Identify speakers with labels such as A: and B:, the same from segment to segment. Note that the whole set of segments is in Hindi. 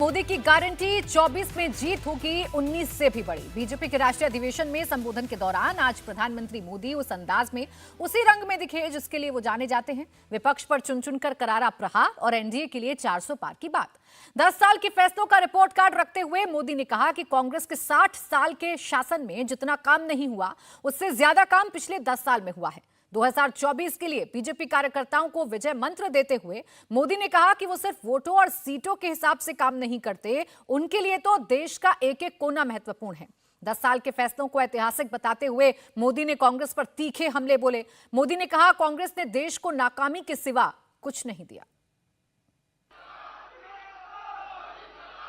A: मोदी की गारंटी 24 में जीत होगी 19 से भी बड़ी। बीजेपी के राष्ट्रीय अधिवेशन में संबोधन के दौरान आज प्रधानमंत्री मोदी उस अंदाज में, उसी रंग में दिखे जिसके लिए वो जाने जाते हैं। विपक्ष पर चुन चुनकर करारा प्रहार और एनडीए के लिए 400 पार की बात। 10 साल के फैसलों का रिपोर्ट कार्ड रखते हुए मोदी ने कहा कि कांग्रेस के 60 साल के शासन में जितना काम नहीं हुआ, उससे ज्यादा काम पिछले 10 साल में हुआ है। 2024 के लिए बीजेपी कार्यकर्ताओं को विजय मंत्र देते हुए मोदी ने कहा कि वो सिर्फ वोटों और सीटों के हिसाब से काम नहीं करते, उनके लिए तो देश का एक एक कोना महत्वपूर्ण है। 10 साल के फैसलों को ऐतिहासिक बताते हुए मोदी ने कांग्रेस पर तीखे हमले बोले। मोदी ने कहा, कांग्रेस ने देश को नाकामी के सिवा कुछ नहीं दिया।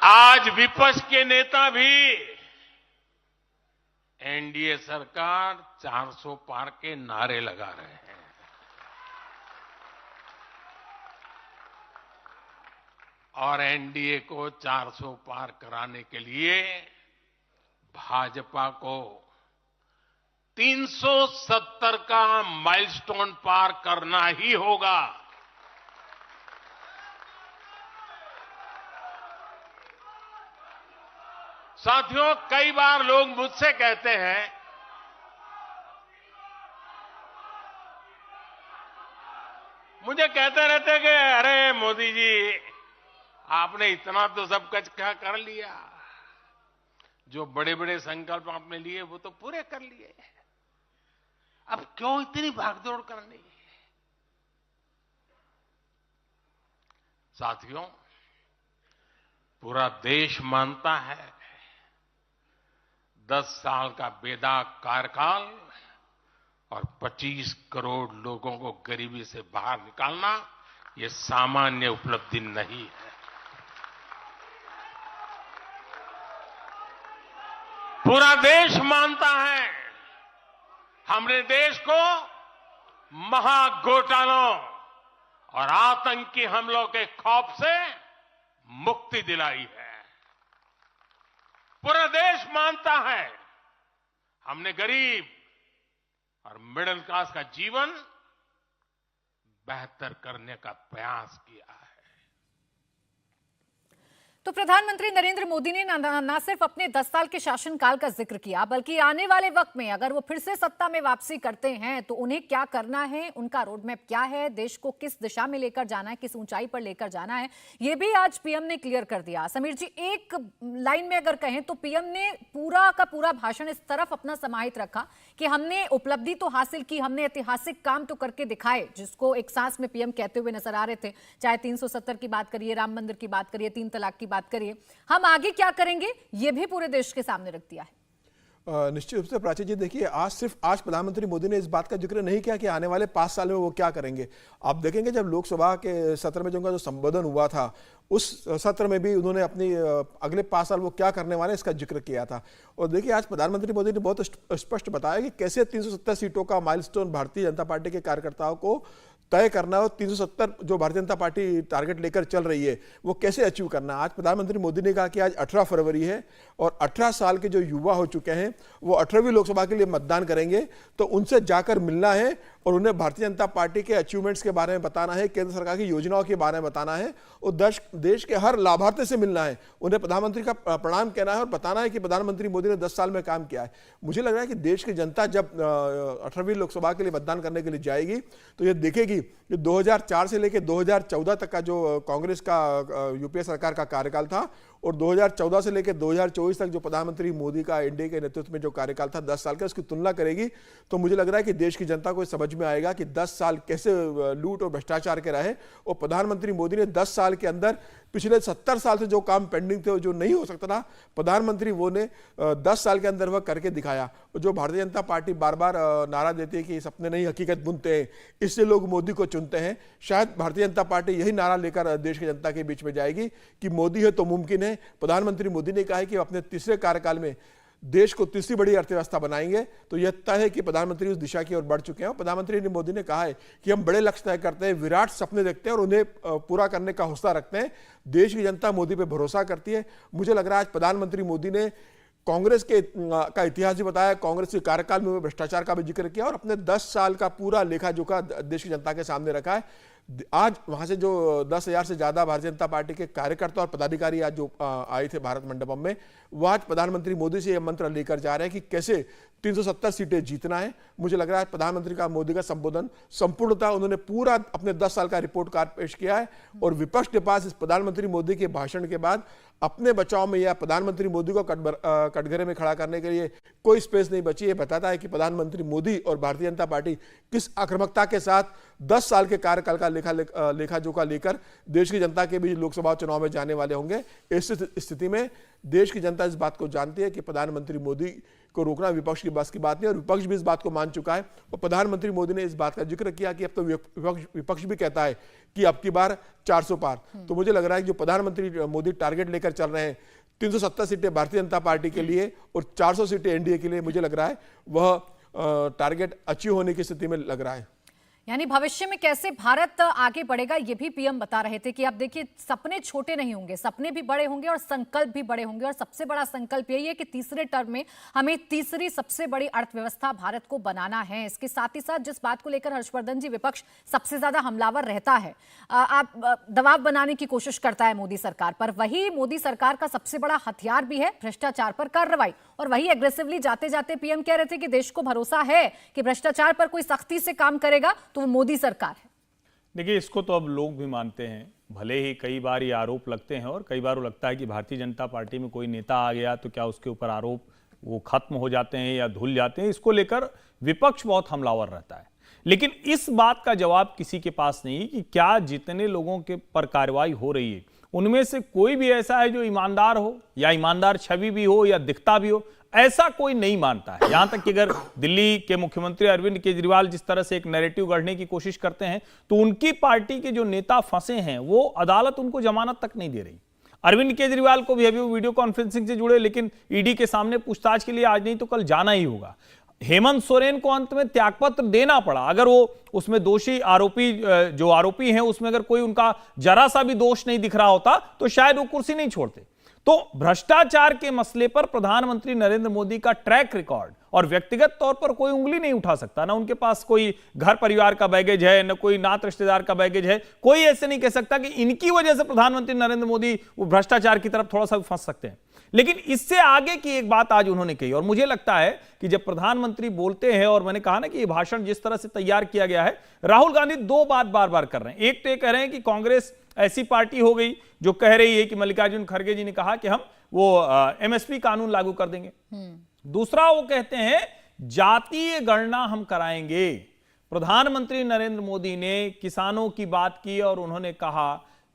B: आज विपक्ष के नेता भी एनडीए सरकार 400 पार के नारे लगा रहे हैं। और एनडीए को 400 पार कराने के लिए भाजपा को 370 का माइलस्टोन पार करना ही होगा। साथियों, कई बार लोग मुझसे कहते हैं मुझे कहते रहते कि अरे मोदी जी, आपने इतना तो सब कुछ क्या कर लिया, जो बड़े बड़े संकल्प आपने लिए वो तो पूरे कर लिए, अब क्यों इतनी भागदौड़ करनी। साथियों, पूरा देश मानता है 10 साल का बेदाग कार्यकाल और 25 करोड़ लोगों को गरीबी से बाहर निकालना ये सामान्य उपलब्धि नहीं है। पूरा देश मानता है हमने देश को महाघोटालों और आतंकी हमलों के खौफ से मुक्ति दिलाई है। पूरा देश मानता है हमने गरीब और मिडिल क्लास का जीवन बेहतर करने का प्रयास किया है।
A: तो प्रधानमंत्री नरेंद्र मोदी ने न सिर्फ अपने 10 साल के शासनकाल का जिक्र किया, बल्कि आने वाले वक्त में अगर वो फिर से सत्ता में वापसी करते हैं तो उन्हें क्या करना है, उनका रोडमैप क्या है, देश को किस दिशा में लेकर जाना है, किस ऊंचाई पर लेकर जाना है, ये भी आज पीएम ने क्लियर कर दिया। समीर जी, एक लाइन में अगर कहें तो पीएम ने पूरा का पूरा भाषण इस तरफ अपना समाहित रखा कि हमने उपलब्धि तो हासिल की, हमने ऐतिहासिक काम तो करके दिखाए, जिसको एक सांस में पीएम कहते हुए नजर आ रहे थे। चाहे 370 की बात करिए, राम मंदिर की बात करिए, 3 तलाक की बात करिए, हम आगे क्या करेंगे ये भी पूरे देश के सामने रख दिया है।
C: निश्चित रूप से प्राची जी, देखिए, आज प्रधानमंत्री मोदी ने इस बात का जिक्र नहीं किया कि आने वाले 5 साल में वो क्या करेंगे। आप देखेंगे जब लोकसभा के सत्र में जो संबोधन हुआ था, उस सत्र में भी उन्होंने अपनी अगले 5 साल वो क्या करने वाले इसका जिक्र किया था। और देखिए, आज प्रधानमंत्री मोदी ने बहुत स्पष्ट बताया कि कैसे 370 सीटों का माइलस्टोन भारतीय जनता पार्टी के कार्यकर्ताओं को तय करना है और 370 जो भारतीय जनता पार्टी टारगेट लेकर चल रही है वो कैसे अचीव करना है। आज प्रधानमंत्री मोदी ने कहा कि आज 18 फरवरी है और 18 साल के जो युवा हो चुके हैं वो 18वीं लोकसभा के लिए मतदान करेंगे, तो उनसे जाकर मिलना है और उन्हें भारतीय जनता पार्टी के अचीवमेंट्स के बारे में बताना है, केंद्र सरकार की योजनाओं के बारे में बताना है और देश के हर लाभार्थी से मिलना है, उन्हें प्रधानमंत्री का प्रणाम कहना है और बताना है कि प्रधानमंत्री मोदी ने 10 साल में काम किया है। मुझे लग रहा है कि देश की जनता जब 18वीं लोकसभा के लिए मतदान करने के लिए जाएगी तो ये देखेगी कि 2004 से लेकर 2014 तक का जो कांग्रेस का यूपीए सरकार का कार्यकाल था और 2014 से लेकर 2024 तक जो प्रधानमंत्री मोदी का एनडीए के नेतृत्व में जो कार्यकाल था 10 साल का, उसकी तुलना करेगी तो मुझे लग रहा है कि देश की जनता को समझ में आएगा कि 10 साल कैसे लूट और भ्रष्टाचार के रहे और प्रधानमंत्री मोदी ने 10 साल के अंदर पिछले 70 साल से जो काम पेंडिंग थे, जो नहीं हो सकता था, प्रधानमंत्री वो ने 10 साल के अंदर वह करके दिखाया। और जो भारतीय जनता पार्टी बार बार नारा देती है कि सपने नहीं हकीकत बुनते हैं, इससे लोग मोदी को चुनते हैं। शायद भारतीय जनता पार्टी यही नारा लेकर देश की जनता के बीच में जाएगी कि मोदी है तो मुमकिन है। प्रधानमंत्री मोदी ने कहा है कि अपने तीसरे कार्यकाल में देश को तीसरी बड़ी अर्थव्यवस्था बनाएंगे, तो यह तय है कि प्रधानमंत्री उस दिशा की ओर बढ़ चुके हैं। प्रधानमंत्री मोदी ने कहा है कि हम बड़े लक्ष्य तय करते हैं, विराट सपने देखते हैं और उन्हें पूरा करने का हौसला रखते हैं। देश की जनता मोदी पे भरोसा करती है। मुझे लग रहा है आज प्रधानमंत्री मोदी ने कांग्रेस का इतिहास भी बताया, कांग्रेस के कार्यकाल में भ्रष्टाचार का भी जिक्र किया और अपने 10 साल का पूरा लेखा जोखा देश की जनता के सामने रखा है। आज वहां से जो 10,000 से ज्यादा भारतीय जनता पार्टी के कार्यकर्ता और पदाधिकारी आज जो आए थे भारत मंडपम में, वो आज प्रधानमंत्री मोदी से यह मंत्र लेकर जा रहे हैं कि कैसे 370 सीटें जीतना है। मुझे लग रहा है प्रधानमंत्री का मोदी का संबोधन संपूर्णतः उन्होंने पूरा अपने 10 साल का रिपोर्ट कार्ड पेश किया है और विपक्ष के पास इस प्रधानमंत्री मोदी के भाषण के बाद अपने बचाव में या प्रधानमंत्री मोदी को कटघरे में खड़ा करने के लिए कोई स्पेस नहीं बची। ये बताता है कि प्रधानमंत्री मोदी और भारतीय जनता पार्टी किस आक्रामकता के साथ 10 साल के कार्यकाल का लेखा जोखा लेकर देश की जनता के बीच लोकसभा चुनाव में जाने वाले होंगे। इस स्थिति में देश की जनता इस बात को जानती है कि प्रधानमंत्री मोदी को रोकना विपक्ष की बस की बात नहीं और विपक्ष भी इस बात को मान चुका है। और प्रधानमंत्री मोदी ने इस बात का जिक्र किया कि अब तो विपक्ष भी कहता है कि अब की बार 400 पार। तो मुझे लग रहा है कि जो प्रधानमंत्री मोदी टारगेट लेकर चल रहे हैं 370 सीटें भारतीय जनता पार्टी के लिए और 400 सीटें एनडीए के लिए, मुझे लग रहा है वह टारगेट अचीव होने की स्थिति में लग रहा है।
A: यानी भविष्य में कैसे भारत आगे बढ़ेगा ये भी पीएम बता रहे थे कि आप देखिए सपने छोटे नहीं होंगे, सपने भी बड़े होंगे और संकल्प भी बड़े होंगे। और सबसे बड़ा संकल्प यही है कि तीसरे टर्म में हमें तीसरी सबसे बड़ी अर्थव्यवस्था भारत को बनाना है। इसके साथ ही साथ जिस बात को लेकर हर्षवर्धन जी विपक्ष सबसे ज्यादा हमलावर रहता है, आप दबाव बनाने की कोशिश करता है मोदी सरकार पर, वही मोदी सरकार का सबसे बड़ा हथियार भी है भ्रष्टाचार पर कार्रवाई। और वही एग्रेसिवली जाते जाते पीएम कह रहे थे कि देश को भरोसा है कि भ्रष्टाचार पर कोई सख्ती से काम करेगा तो वो मोदी सरकार है।
D: देखिए, इसको तो अब लोग भी मानते हैं, भले ही कई बार ये आरोप लगते हैं और कई बार वो लगता है कि भारतीय जनता पार्टी में कोई नेता आ गया तो क्या उसके ऊपर आरोप वो खत्म हो जाते हैं या धुल जाते हैं। इसको लेकर विपक्ष बहुत हमलावर रहता है, लेकिन इस बात का जवाब किसी के पास नहीं कि क्या जितने लोगों के पर कार्रवाई हो रही है उनमें से कोई भी ऐसा है जो ईमानदार हो या ईमानदार छवि भी हो या दिखता भी हो। ऐसा कोई नहीं मानता है। यहां तक कि अगर दिल्ली के मुख्यमंत्री अरविंद केजरीवाल जिस तरह से एक नैरेटिव गढ़ने की कोशिश करते हैं तो उनकी पार्टी के जो नेता फंसे हैं वो अदालत उनको जमानत तक नहीं दे रही। अरविंद केजरीवाल को भी अभी वो वीडियो कॉन्फ्रेंसिंग से जुड़े, लेकिन ईडी के सामने पूछताछ के लिए आज नहीं तो कल जाना ही होगा। हेमंत सोरेन को अंत में त्यागपत्र देना पड़ा। अगर वो उसमें दोषी जो आरोपी हैं उसमें अगर कोई उनका जरा सा भी दोष नहीं दिख रहा होता तो शायद वो कुर्सी नहीं छोड़ते। तो भ्रष्टाचार के मसले पर प्रधानमंत्री नरेंद्र मोदी का ट्रैक रिकॉर्ड और व्यक्तिगत तौर पर कोई उंगली नहीं उठा सकता। ना उनके पास कोई घर परिवार का बैगेज है, ना कोई नात रिश्तेदार का बैगेज है। कोई ऐसे नहीं कह सकता कि इनकी वजह से प्रधानमंत्री नरेंद्र मोदी वो भ्रष्टाचार की तरफ थोड़ा सा फंस सकते हैं। लेकिन इससे आगे की एक बात आज उन्होंने कही और मुझे लगता है कि जब प्रधानमंत्री बोलते हैं, और मैंने कहा ना कि ये भाषण जिस तरह से तैयार किया गया है, राहुल गांधी दो बात बार बार कर रहे हैं। एक तो ये कह रहे हैं कि कांग्रेस ऐसी पार्टी हो गई जो कह रही है कि मल्लिकार्जुन खड़गे जी ने कहा कि हम वो एमएसपी कानून लागू कर देंगे। दूसरा वो कहते हैं जातीय गणना हम कराएंगे। प्रधानमंत्री नरेंद्र मोदी ने किसानों की बात की और उन्होंने कहा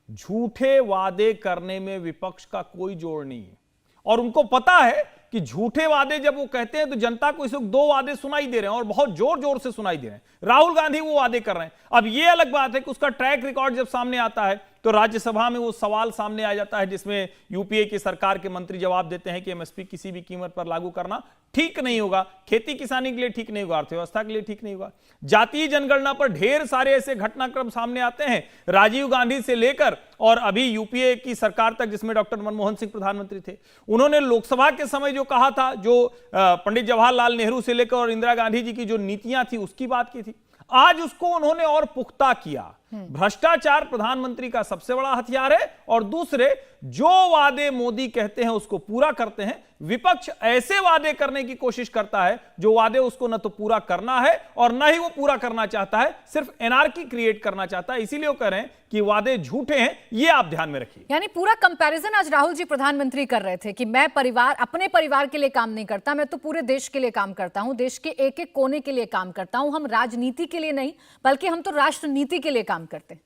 D: झूठे वादे करने में विपक्ष का कोई जोड़ नहीं है और उनको पता है कि झूठे वादे जब वो कहते हैं तो जनता को इस वक्त दो वादे सुनाई दे रहे हैं और बहुत जोर जोर से सुनाई दे रहे हैं। राहुल गांधी वो वादे कर रहे हैं। अब ये अलग बात है कि उसका ट्रैक रिकॉर्ड जब सामने आता है तो राज्यसभा में वो सवाल सामने आ जाता है जिसमें यूपीए की सरकार के मंत्री जवाब देते हैं कि एमएसपी किसी भी कीमत पर लागू करना ठीक नहीं होगा, खेती किसानी के लिए ठीक नहीं होगा, अर्थव्यवस्था के लिए ठीक नहीं होगा। जातीय जनगणना पर ढेर सारे ऐसे घटनाक्रम सामने आते हैं, राजीव गांधी से लेकर और अभी यूपीए की सरकार तक जिसमें डॉक्टर मनमोहन सिंह प्रधानमंत्री थे। उन्होंने लोकसभा के समय जो कहा था, जो पंडित जवाहरलाल नेहरू से लेकर और इंदिरा गांधी जी की जो नीतियां थी उसकी बात की थी, आज उसको उन्होंने और पुख्ता किया। भ्रष्टाचार प्रधानमंत्री का सबसे बड़ा हथियार है और दूसरे जो वादे मोदी कहते हैं उसको पूरा करते हैं। विपक्ष ऐसे वादे करने की कोशिश करता है जो वादे उसको न तो पूरा करना है और न ही वो पूरा करना चाहता है, सिर्फ एनार्की क्रिएट करना चाहता है। इसीलिए वो कह रहे हैं कि वादे झूठे हैं, ये आप ध्यान में रखिए।
A: यानी पूरा कंपैरिजन आज राहुल जी प्रधानमंत्री कर रहे थे कि मैं अपने परिवार के लिए काम नहीं करता, मैं तो पूरे देश के लिए काम करता हूं, देश के एक एक कोने के लिए काम करता हूं। हम राजनीति के लिए नहीं बल्कि हम तो राष्ट्रनीति के लिए काम करते हैं।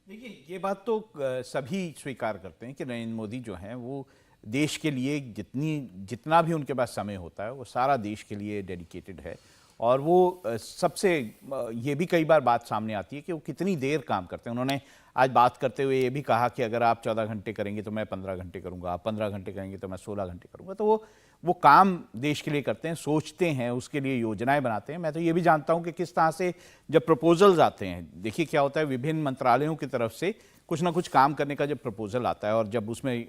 E: देखिए, ये बात तो सभी स्वीकार करते हैं कि नरेंद्र मोदी जो हैं वो देश के लिए जितना भी उनके पास समय होता है वो सारा देश के लिए डेडिकेटेड है। और वो सबसे ये भी कई बार बात सामने आती है कि वो कितनी देर काम करते हैं। उन्होंने आज बात करते हुए ये भी कहा कि अगर आप 14 घंटे करेंगे तो मैं 15 घंटे करूंगा, आप 15 घंटे करेंगे तो मैं 16 घंटे करूंगा। तो वो काम देश के लिए करते हैं, सोचते हैं, उसके लिए योजनाएं बनाते हैं। मैं तो ये भी जानता हूं कि किस तरह से जब प्रपोजल्स आते हैं, देखिए क्या होता है, विभिन्न मंत्रालयों की तरफ से कुछ ना कुछ काम करने का जब प्रपोजल आता है और जब उसमें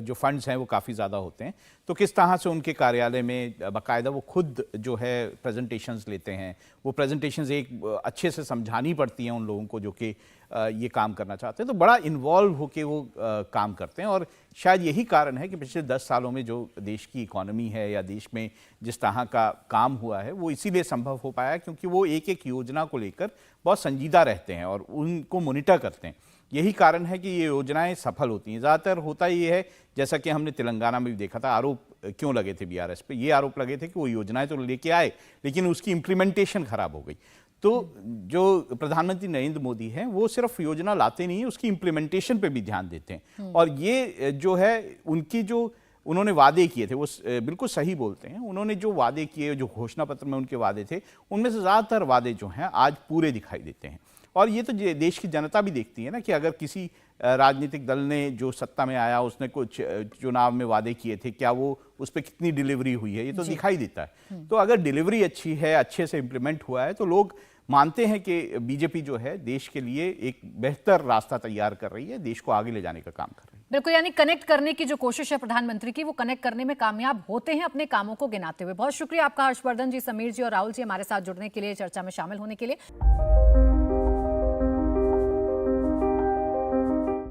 E: जो फंड्स हैं वो काफ़ी ज़्यादा होते हैं, तो किस तरह से उनके कार्यालय में बाकायदा वो खुद जो है प्रेजेंटेशंस लेते हैं। वो प्रेजेंटेशंस एक अच्छे से समझानी पड़ती हैं उन लोगों को जो कि ये काम करना चाहते हैं, तो बड़ा इन्वॉल्व होके वो काम करते हैं। और शायद यही कारण है कि पिछले 10 सालों में जो देश की इकोनॉमी है या देश में जिस तरह का काम हुआ है वो इसीलिए संभव हो पाया क्योंकि वो एक एक योजना को लेकर बहुत संजीदा रहते हैं और उनको मॉनिटर करते हैं। यही कारण है कि ये योजनाएं सफल होती हैं। ज़्यादातर होता ये है, जैसा कि हमने तेलंगाना में भी देखा था, आरोप क्यों लगे थे बीआरएस पे, ये आरोप लगे थे कि वो योजनाएं तो लेके आए लेकिन उसकी इम्प्लीमेंटेशन खराब हो गई। तो जो प्रधानमंत्री नरेंद्र मोदी हैं वो सिर्फ योजना लाते नहीं है, उसकी इम्प्लीमेंटेशन पे भी ध्यान देते हैं। और ये जो है उनकी जो उन्होंने वादे किए थे वो बिल्कुल सही बोलते हैं। उन्होंने जो वादे किए, जो घोषणा पत्र में उनके वादे थे, उनमें से ज़्यादातर वादे जो हैं आज पूरे दिखाई देते हैं। और ये तो देश की जनता भी देखती है ना कि अगर किसी राजनीतिक दल ने जो सत्ता में आया उसने कुछ चुनाव में वादे किए थे, क्या वो उस पर कितनी डिलीवरी हुई है, ये तो दिखाई देता है। तो अगर डिलीवरी अच्छी है, अच्छे से इम्प्लीमेंट हुआ है, तो लोग मानते हैं कि बीजेपी जो है देश के लिए एक बेहतर रास्ता तैयार कर रही है, देश को आगे ले जाने का काम कर रही है।
A: बिल्कुल, यानी कनेक्ट करने की जो कोशिश है प्रधानमंत्री की, वो कनेक्ट करने में कामयाब होते हैं अपने कामों को गिनाते हुए। बहुत शुक्रिया आपका हर्षवर्धन जी, समीर जी और राहुल जी हमारे साथ जुड़ने के लिए, चर्चा में शामिल होने के लिए।